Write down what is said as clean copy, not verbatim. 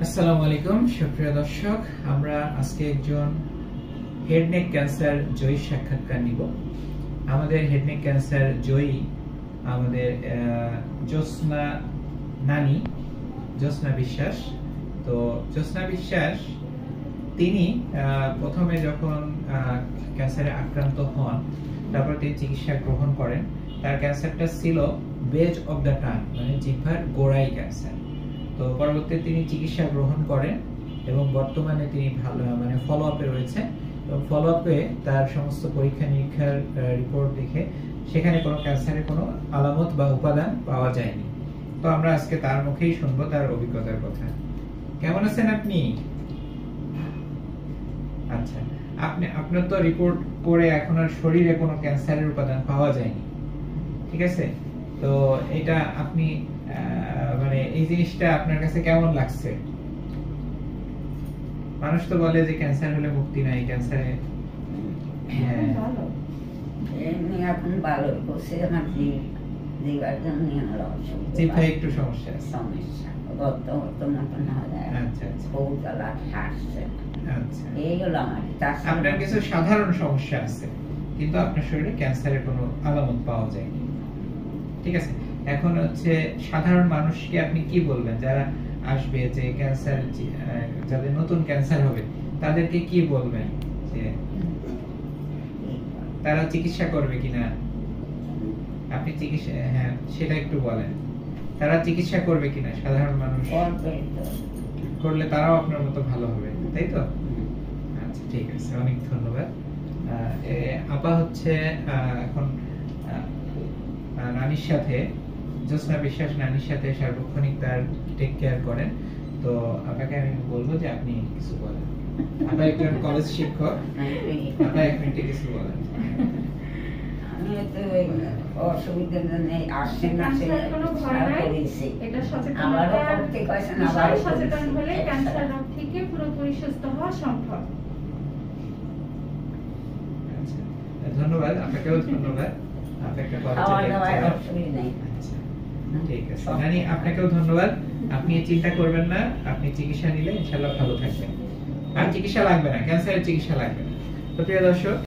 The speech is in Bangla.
আসসালামু আলাইকুম সুপ্রিয় দর্শক, আমরা আজকে একজন হেড নেক ক্যান্সার জয়ী সাক্ষাৎকার নিব। আমাদের হেড নেক ক্যান্সার জয়ী আমাদের জ্যোৎস্না নানি, জ্যোৎস্না বিশ্বাস। তো জ্যোৎস্না বিশ্বাস তিনি প্রথমে যখন ক্যান্সারে আক্রান্ত হন, তারপর তিনি চিকিৎসা গ্রহণ করেন। তার ক্যান্সারটা ছিল বেজ অফ দ্য টাং, মানে জিহ্বার গোড়ায় ক্যান্সার। তো পরবর্তীতে তিনি চিকিৎসা গ্রহণ করেন এবং বর্তমানে তিনি ভালো ফলো আপে রয়েছে। এবং ফলো আপে তার সমস্ত পরীক্ষা নিরীক্ষার রিপোর্ট দেখে সেখানে কোনো ক্যান্সারের কোনো আলামত বা উপাদান পাওয়া যায়নি। তো আমরা আজকে তার মুখেই শুনবো তার অভিজ্ঞতার কথা। কেমন আছেন আপনি? আচ্ছা, আপনার তো রিপোর্ট করে এখন আর শরীরে কোনো ক্যান্সারের উপাদান পাওয়া যায়নি, ঠিক আছে? তো এটা আপনি এই জিনিসটা আপনার কাছে কেমন লাগছে? মানুষ তো বলে যে ক্যান্সার হলে মুক্তি নাই, ক্যান্সারে এখন ভালো করছে। আমার জিহ্বায় একটু সমস্যা আছে। আপনার কিছু সাধারণ সমস্যা আছে, কিন্তু আপনার শরীরে ক্যান্সারের কোনো আলামত পাওয়া যায়নি, ঠিক আছে? এখন হচ্ছে সাধারণ মানুষকে আপনি কি বলবেন, যারা আসবে, যে ক্যান্সার, যাদের নতুন ক্যান্সার হবে, তাদেরকে কি বলবেন যে তারা চিকিৎসা করবে কিনা? আপনি চিকিৎসা, হ্যাঁ সেটা একটু বলেন। তারা চিকিৎসা করবে কিনা? সাধারণ মানুষ করলে তারাও আপনার মতো ভালো হবে, তাই তো? আচ্ছা, ঠিক আছে, অনেক ধন্যবাদ। আপা হচ্ছে এখন নানির সাথে, জ্যোৎস্না বিশ্বাস নানির সাথে সার্বক্ষণিক তার টেক কেয়ার করেন। তো আপনাকে আমি বলবো যে আপনি কিছু বলেন। আপনি একজন কলেজ শিক্ষক, আপনি এক মিনিটে কিছু বলেন। আমি তো অসুবিধা নেই, আসছেন না, কোনো ভয় নাই। এটা সচেতন হলে ক্যান্সার রোগ থেকে পুরোপুরি সুস্থ হওয়া সম্ভব। আচ্ছা, ধন্যবাদ আপনাকেও, ধন্যবাদ। আপনাকে ঠিক আছে নানি, আপনাকেও ধন্যবাদ। আপনি চিন্তা করবেন না, আপনি চিকিৎসা নিলে ইনশাআল্লাহ ভালো থাকবেন। আর চিকিৎসা লাগবে না, ক্যান্সারের চিকিৎসা লাগবে না। তো প্রিয় দর্শক,